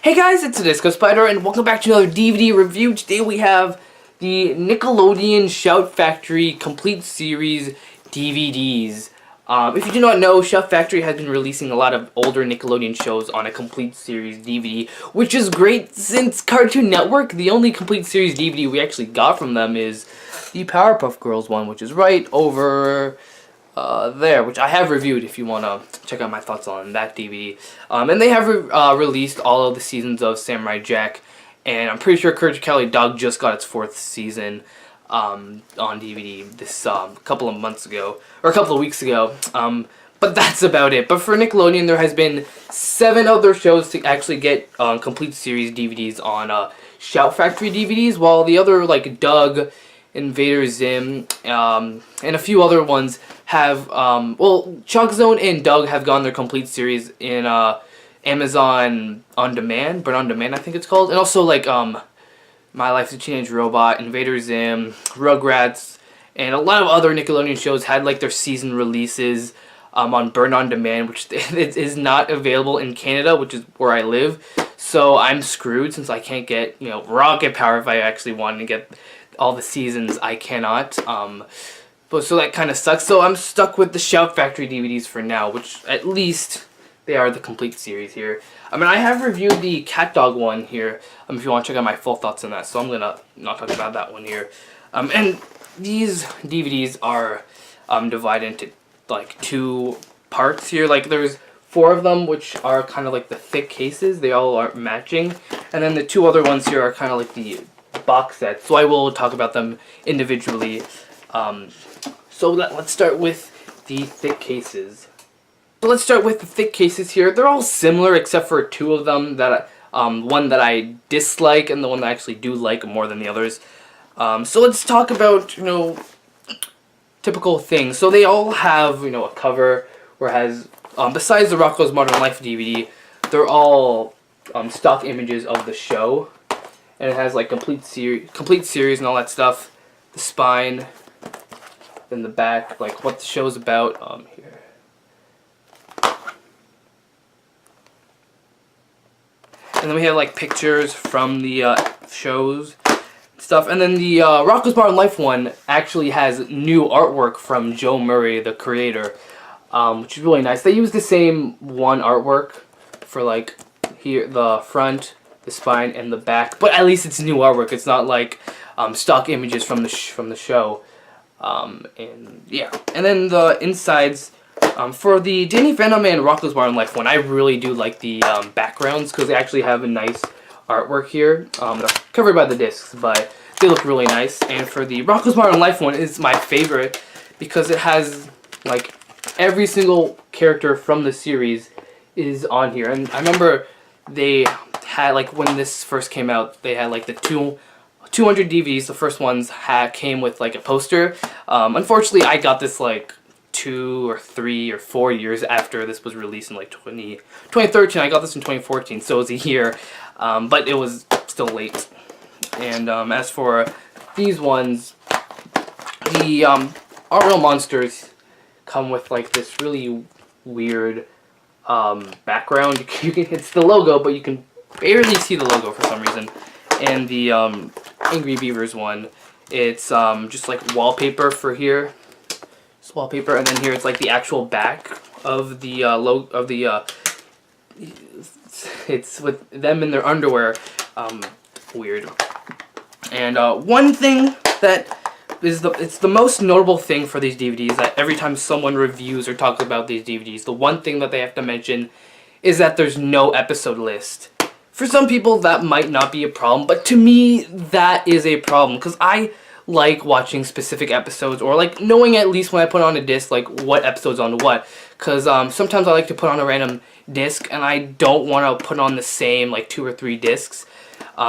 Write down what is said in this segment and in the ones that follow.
Hey guys, it's Disco Spider, and welcome back to another DVD review. Today we have the Nickelodeon Shouut Factory Complete Series DVDs. If you do not know, Shouut Factory has been releasing a lot of older Nickelodeon shows on a Complete Series DVD, which is great since Cartoon Network, the only Complete Series DVD we actually got from them is the Powerpuff Girls one, which is right over there, which I have reviewed if you want to check out my thoughts on that DVD. And they have released all of the seasons of Samurai Jack, and I'm pretty sure Courage the Cowardly Dog just got its 4th season on DVD this couple of months ago, or a couple of weeks ago. But that's about it. But for Nickelodeon, there has been 7 other shows to actually get complete series DVDs on Shouut Factory DVDs, while the other, like Doug, Invader Zim, and a few other ones have, well, Chunk Zone and Doug have gotten their complete series in Amazon On Demand, but On Demand I think it's called, and also like My Life's a Teenage Robot, Invader Zim, Rugrats, and a lot of other Nickelodeon shows had like their season releases on Burn On Demand, which is not available in Canada, which is where I live, so I'm screwed since I can't get, you know, Rocket Power if I actually wanted to get all the seasons. I cannot, but so that kind of sucks. So I'm stuck with the Shouut Factory DVDs for now, which at least they are the complete series here. I mean, I have reviewed the Cat Dog one here, if you want to check out my full thoughts on that, so I'm gonna not talk about that one here. And these DVDs are divided into like 2 parts here. Like there's 4 of them, which are kind of like the thick cases, they all are matching, and then the 2 other ones here are kind of like the box sets, so I will talk about them individually. So let's start with the thick cases. So let's start with the thick cases here. They're all similar except for 2 of them that one that I dislike and the one that I actually do like more than the others. So let's talk about, you know, typical things. So they all have, you know, a cover where it has, besides the Rocko's Modern Life DVD, they're all stock images of the show. And it has like complete series and all that stuff. The spine, then the back, like what the show's about. Here. And then we have like pictures from the shows stuff. And then the Rocko's Modern Life one actually has new artwork from Joe Murray, the creator, which is really nice. They use the same one artwork for like here, the front, the spine, and the back, but at least it's new artwork. It's not like stock images from the show. And yeah, and then the insides for the Danny Phantom and Rocko's Modern Life one, I really do like the backgrounds because they actually have a nice artwork here. They're covered by the discs, but they look really nice. And for the Rocko's Modern Life one, is my favorite because it has like every single character from the series is on here. And I remember they had, like, when this first came out, they had like the 200 DVDs. The first ones came with like a poster. Unfortunately, I got this like 2 or 3 or 4 years after this was released in like 2013. I got this in 2014, so it was a year, but it was still late. And as for these ones, the Our Real Monsters come with like this really weird background. It's the logo, but you can barely see the logo for some reason. And the Angry Beavers one, it's just like wallpaper for here. It's wallpaper, and then here it's like the actual back of the it's with them in their underwear. Weird. And one thing that it's the most notable thing for these DVDs, that every time someone reviews or talks about these DVDs, the one thing that they have to mention is that there's no episode list. For some people that might not be a problem, but to me that is a problem because I like watching specific episodes, or like knowing at least when I put on a disc like what episode's on what, because sometimes I like to put on a random disc and I don't want to put on the same like 2 or 3 discs.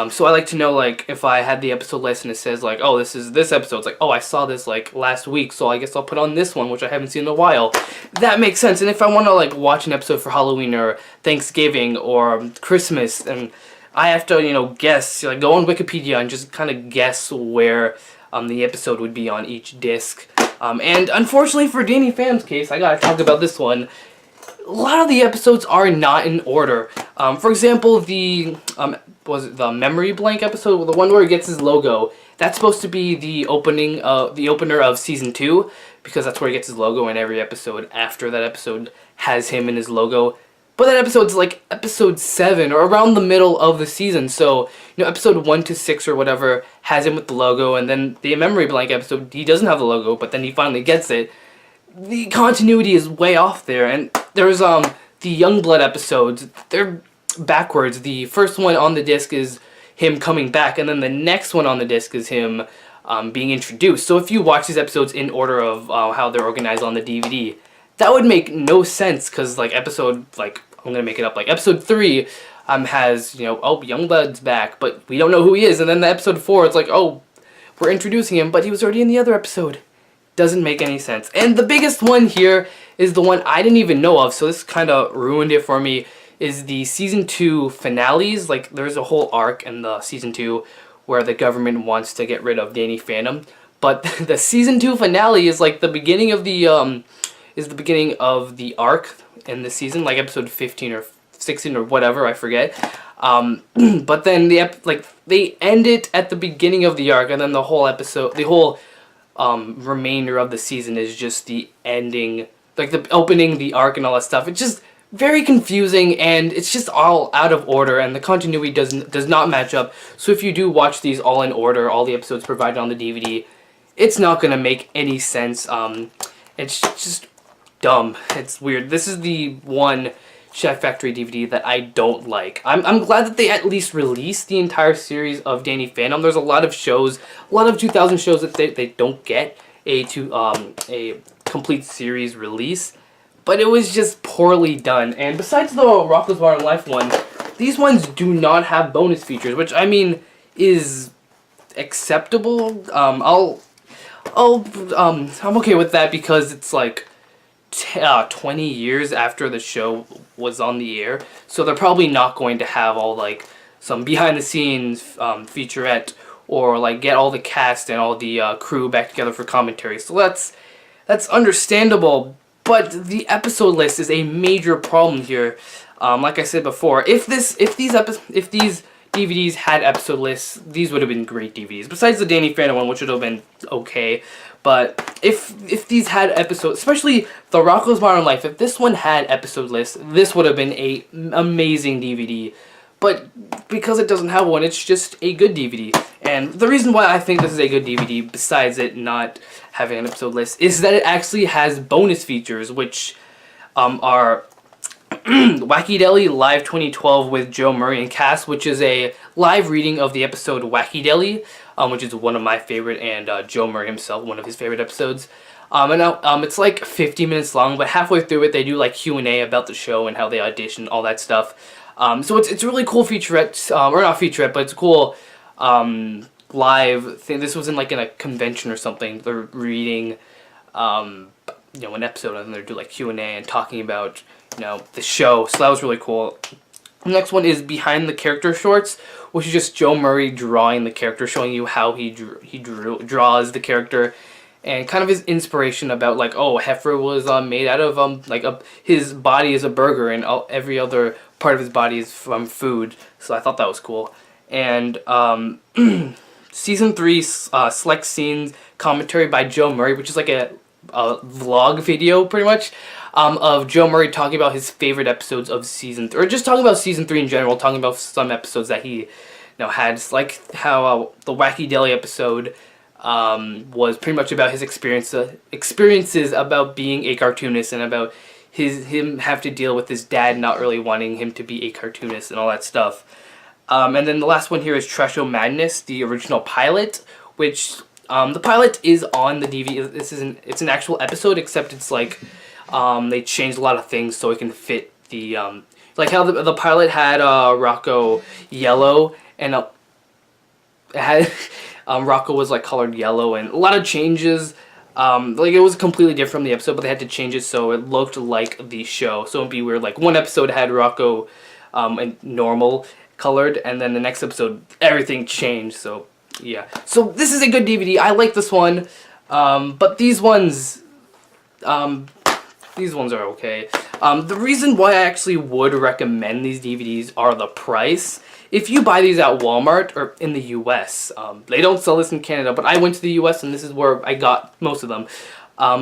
So I like to know, like, if I had the episode list and it says like, oh, this is this episode, it's like, oh, I saw this like last week, so I guess I'll put on this one, which I haven't seen in a while. That makes sense. And if I want to like watch an episode for Halloween or Thanksgiving or Christmas, and I have to, you know, guess, like go on Wikipedia and just kind of guess where the episode would be on each disc. And unfortunately for Danny Phantom's case, I gotta talk about this one. a lot of the episodes are not in order. For example, was it the memory blank episode, the one where he gets his logo? That's supposed to be the opener of season 2, because that's where he gets his logo, and every episode after that episode has him and his logo. But that episode's like episode 7 or around the middle of the season, so episode 1 to 6 or whatever has him with the logo, and then the memory blank episode he doesn't have the logo, but then he finally gets it. The continuity is way off there, and there's the Youngblood episodes. They're backwards. The first one on the disc is him coming back, and then the next one on the disc is him being introduced. So if you watch these episodes in order of how they're organized on the DVD, that would make no sense, because I'm gonna make it up, like episode 3 has oh, Youngblood's back, but we don't know who he is, and then the episode 4 it's like, oh, we're introducing him, but he was already in the other episode. Doesn't make any sense. And the biggest one here is the one I didn't even know of, so this kind of ruined it for me, is the season 2 finales. Like, there's a whole arc in the season 2 where the government wants to get rid of Danny Phantom, but the season 2 finale is like the beginning of the arc in the season, like episode 15 or 16 or whatever, I forget. But then they end it at the beginning of the arc, and then the whole remainder of the season is just the ending, like the opening the arc and all that stuff. It's just very confusing, and it's just all out of order, and the continuity does not match up. So if you do watch these all in order, all the episodes provided on the DVD, it's not gonna make any sense. It's just dumb. It's weird. This is the one Shouut Factory DVD that I don't like. I'm glad that they at least released the entire series of Danny Phantom. There's a lot of shows, a lot of 2000 shows that they don't get a complete series release, but it was just poorly done. And besides the Rocko's Modern Life one, these ones do not have bonus features, which I mean is acceptable. I'm okay with that, because it's like 20 years after the show was on the air, so they're probably not going to have all like some behind the scenes featurette, or like get all the cast and all the crew back together for commentary. So that's understandable, but the episode list is a major problem here. Like I said before, if these DVDs had episode lists, these would have been great DVDs. Besides the Danny Phantom one, which would have been okay. But if these had episodes, especially the Rocko's Modern Life, if this one had episode lists, this would have been a amazing DVD. But because it doesn't have one, it's just a good DVD. And the reason why I think this is a good DVD, besides it not having an episode list, is that it actually has bonus features, which are Wacky Deli Live 2012 with Joe Murray and cast, which is a live reading of the episode Wacky Deli, which is one of my favorite, and Joe Murray himself, one of his favorite episodes. It's like 50 minutes long, but halfway through it they do like Q&A about the show and how they audition, all that stuff. So it's a really cool featurette, or not featurette, but it's a cool live thing. This was in a convention or something. They're reading an episode, and they do like Q&A and talking about the show. So that was really cool. The next one is Behind the Character Shorts, which is just Joe Murray drawing the character, showing you how he draws the character, and kind of his inspiration about Heifer was made out of his body is a burger, and every other part of his body is from food. So I thought that was cool. And season 3 select scenes commentary by Joe Murray, which is like a vlog video pretty much, of Joe Murray talking about his favorite episodes of season 3, or just talking about season 3 in general, talking about some episodes that he had, like how the Wacky Deli episode was pretty much about his experiences about being a cartoonist, and about him have to deal with his dad not really wanting him to be a cartoonist and all that stuff. And then the last one here is Trash Show Madness, the original pilot, which the pilot is on the DVD. It's an actual episode, except it's like they changed a lot of things so it can fit the like how the pilot had Rocko yellow, and it had Rocko was like colored yellow, and a lot of changes. It was completely different from the episode, but they had to change it so it looked like the show. So it'd be weird. Like one episode had Rocko and normal colored, and then the next episode everything changed. So yeah. So this is a good DVD. I like this one, but these ones are okay. The reason why I actually would recommend these DVDs are the price. If you buy these at Walmart or in the US, they don't sell this in Canada, but I went to the US and this is where I got most of them.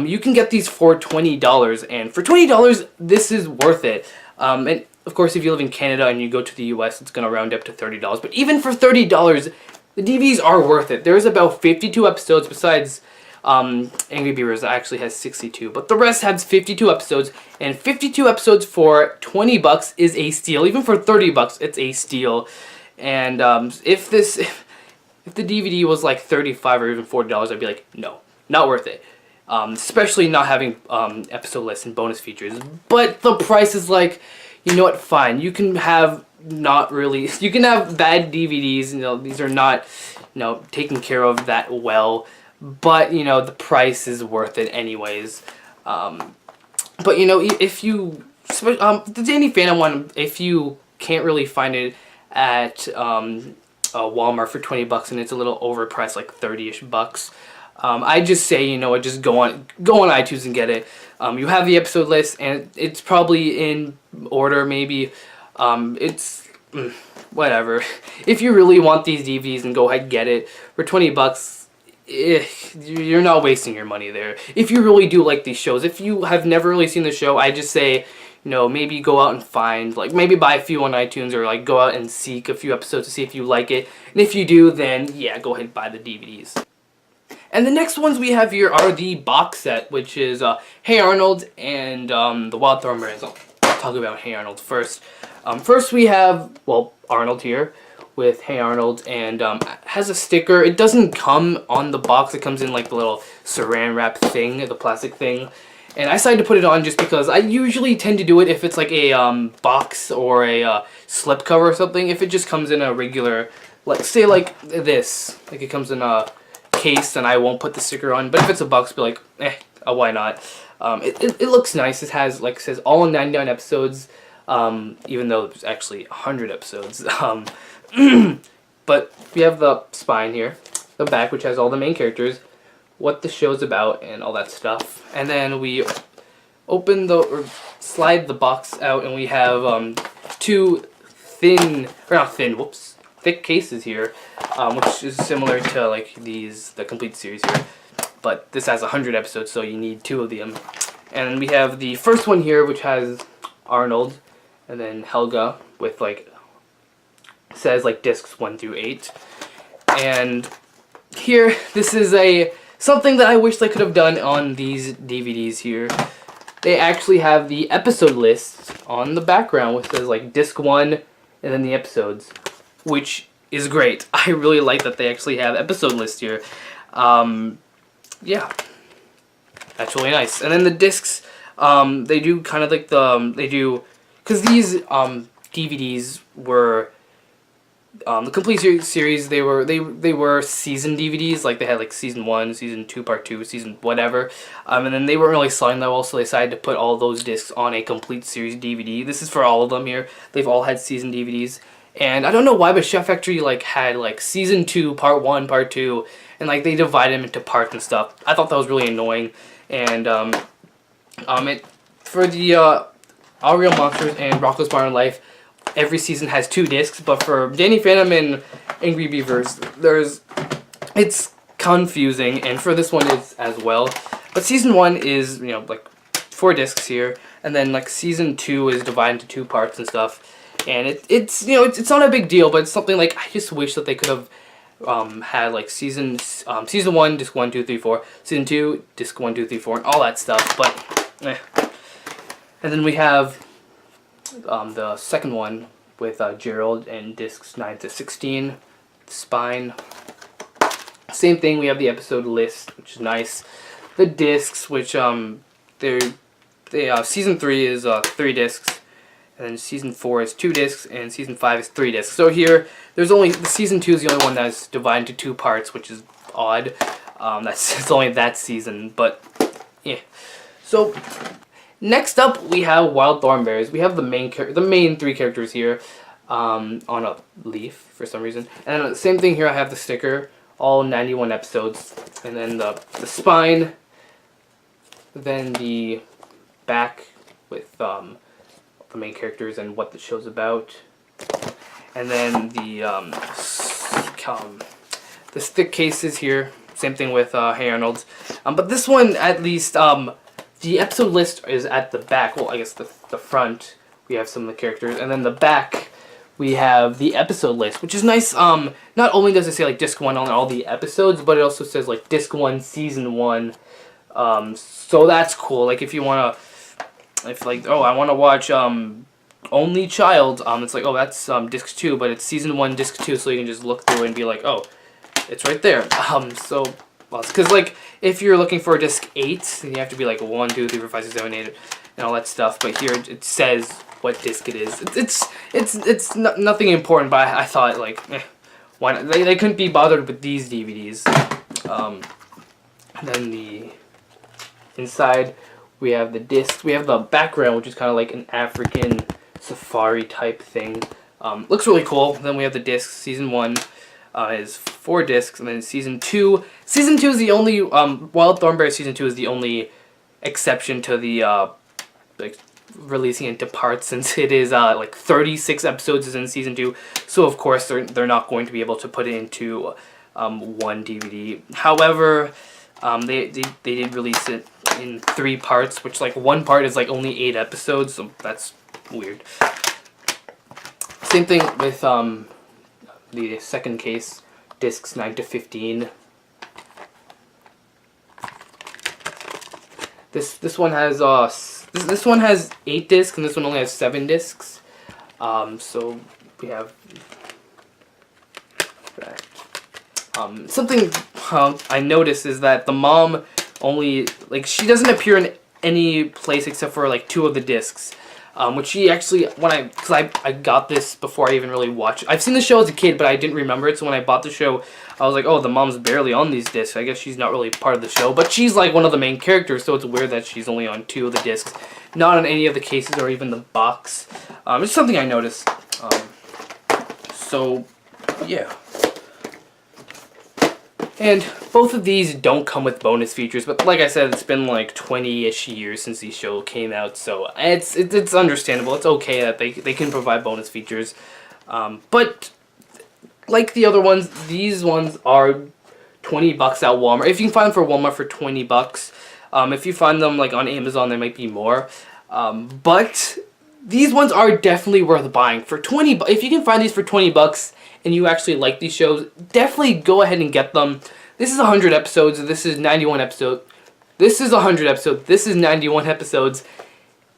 You can get these for $20, and for $20, this is worth it. And of course, if you live in Canada and you go to the US, it's going to round up to $30. But even for $30, the DVDs are worth it. There's about 52 episodes besides Angry Beavers actually has 62, but the rest has 52 episodes, and 52 episodes for $20 is a steal. Even for $30, it's a steal. And if the DVD was like $35 or even $40, I'd be like, no, not worth it. Especially not having episode lists and bonus features. But the price is like, you know what? Fine. You can have you can have bad DVDs. You know, these are not, taken care of that well. But, the price is worth it anyways. But, if you... the Danny Phantom one, if you can't really find it at Walmart for $20 and it's a little overpriced, like 30-ish bucks, I just say, just go on iTunes and get it. You have the episode list, and it's probably in order, maybe. It's... whatever. If you really want these DVDs, then go ahead and get it. For $20... you're not wasting your money there. If you really do like these shows, if you have never really seen the show, I just say, maybe go out and find, maybe buy a few on iTunes, or go out and seek a few episodes to see if you like it. And if you do, then yeah, go ahead and buy the DVDs. And the next ones we have here are the box set, which is Hey Arnold and the Wild Thornberrys. I'll talk about Hey Arnold first. First we have, Arnold here with Hey Arnold, and has a sticker. It doesn't come on the box. It comes in the little saran wrap thing, the plastic thing. And I decided to put it on just because I usually tend to do it if it's a box or a slip cover or something. If it just comes in a regular, say this, it comes in a case, then I won't put the sticker on. But if it's a box, be why not? It looks nice. It has, it says all 99 episodes, even though there's actually 100 episodes. But we have the spine here, the back, which has all the main characters, what the show's about, and all that stuff. And then we slide the box out, and we have two thick cases here, which is similar to the complete series here. But this has 100 episodes, so you need two of them. And we have the first one here, which has Arnold, and then Helga with says discs 1 through 8. And here, this is something that I wish they could have done on these DVDs here. They actually have the episode list on the background, which says disc 1 and then the episodes, which is great. I really like that they actually have episode lists here. Yeah, that's really nice. And then the discs, they do kind of because these DVDs were the complete series. They were season DVDs. They had season 1, season 2, part 2, season whatever. And then they weren't really selling that well, so they decided to put all those discs on a complete series DVD. This is for all of them here. They've all had season DVDs. And I don't know why, but Shouut Factory had season 2, part 1, part 2, and they divided them into parts and stuff. I thought that was really annoying. And for the All Real Monsters and Rocko's Modern Life, every season has 2 discs, but for Danny Phantom and Angry Beavers, it's confusing, and for this one it's as well. But season 1 is 4 discs here, and then season 2 is divided into 2 parts and stuff. And it's not a big deal, but it's something I just wish that they could have had season 1, disc 1, 2, 3, 4, season 2, disc 1, 2, 3, 4, and all that stuff. But and then we have the second one with Gerald and discs 9 to 16, Spine. Same thing. We have the episode list, which is nice. The discs, which season 3 is 3 discs. And then season 4 is 2 discs, and season 5 is 3 discs. So here, season 2 is the only one that's divided into 2 parts, which is odd. It's only that season, but yeah. So next up, we have Wild Thornberrys. We have the main 3 characters here on a leaf for some reason. And then the same thing here. I have the sticker, all 91 episodes, and then the spine, then the back with the main characters and what the show's about. And then the stick cases here, same thing with Hey Arnold. But this one, at least, the episode list is at the back. Well, I guess the front, we have some of the characters. And then the back, we have the episode list, which is nice. Not only does it say, like, Disc 1 on all the episodes, but it also says, like, Disc 1, Season 1. So that's cool. Like, if you want to, if, like, oh, I want to watch, Only Child, it's like, oh, that's, Disc 2, but it's Season 1, Disc 2, so you can just look through it and be like, oh, it's right there. So, well, because, like, if you're looking for Disc 8, then you have to be, like, 1, 2, 3, 4, 5, 6, 7, 8, and all that stuff, but here it says what disc it is. It's nothing important, but I thought, like, why not? They couldn't be bothered with these DVDs. And then the inside, we have the disc. We have the background, which is kind of like an African safari type thing. Looks really cool. Then we have the discs. Season 1 is 4 discs, and then Season 2. Season 2 is the only, while Thornberrys Season 2 is the only exception to the, like, releasing into parts, since it is, like, 36 episodes is in Season 2, so of course they're not going to be able to put it into, one DVD. However, they did release it in 3 parts, which, like, one part is, like, only 8 episodes, so that's weird. Same thing with, the second case, discs 9 to 15. This one has this one has 8 discs, and this one only has 7 discs. So we have that. Something I noticed is that the mom only, like, she doesn't appear in any place except for, like, 2 of the discs. Which she actually, because I got this before I even really watched it. I've seen the show as a kid, but I didn't remember it, so when I bought the show, I was like, oh, the mom's barely on these discs. I guess she's not really part of the show, but she's, like, one of the main characters, so it's weird that she's only on 2 of the discs, not on any of the cases or even the box. It's something I noticed. So, yeah. And both of these don't come with bonus features, but like I said, it's been like 20-ish years since these shows came out, so it's understandable. It's okay that they can provide bonus features. But like the other ones, these ones are $20 at Walmart. If you can find them for Walmart for $20, if you find them like on Amazon, they might be more. But these ones are definitely worth buying for $20. If you can find these for $20 and you actually like these shows, definitely go ahead and get them. This is 100 episodes. This is 91 episodes. This is 100 episodes. This is 91 episodes.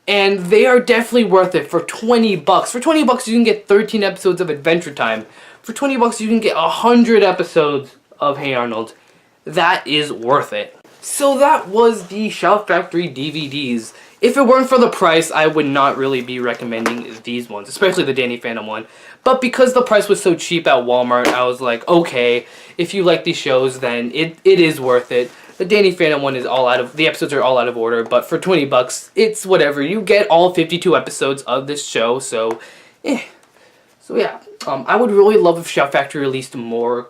And they are definitely worth it for $20. For $20, you can get 13 episodes of Adventure Time. For $20, you can get 100 episodes of Hey Arnold. That is worth it. So that was the Shouut Factory DVDs. If it weren't for the price, I would not really be recommending these ones, especially the Danny Phantom one. But because the price was so cheap at Walmart, I was like, okay, if you like these shows, then it is worth it. The Danny Phantom one is the episodes are all out of order, but for $20, it's whatever. You get all 52 episodes of this show, so, So yeah, I would really love if Shouut Factory released more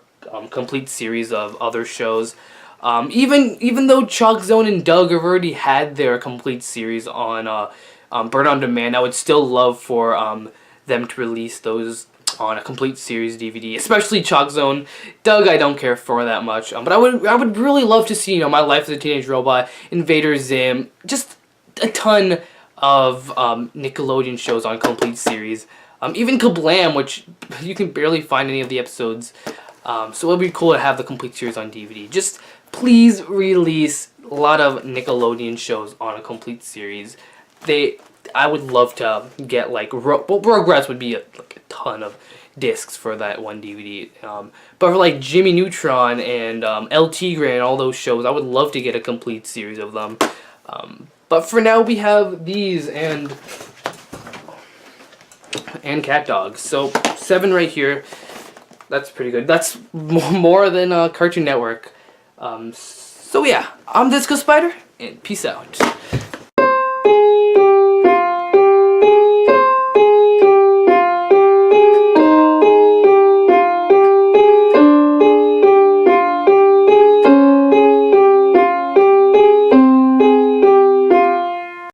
complete series of other shows. Even though Chalk Zone and Doug have already had their complete series on Bird on Demand, I would still love for them to release those on a complete series DVD, especially Chalk Zone. Doug, I don't care for that much, but I would really love to see, My Life as a Teenage Robot, Invader Zim, just a ton of Nickelodeon shows on complete series. Even Kablam, which you can barely find any of the episodes. So it would be cool to have the complete series on DVD. Just please release a lot of Nickelodeon shows on a complete series. I would love to get like Rugrats would be like a ton of discs for that one DVD. But for like Jimmy Neutron and El Tigre and all those shows, I would love to get a complete series of them. But for now, we have these and Cat Dog. So 7 right here. That's pretty good. That's more than Cartoon Network. So yeah, I'm Disco Spider, and peace out.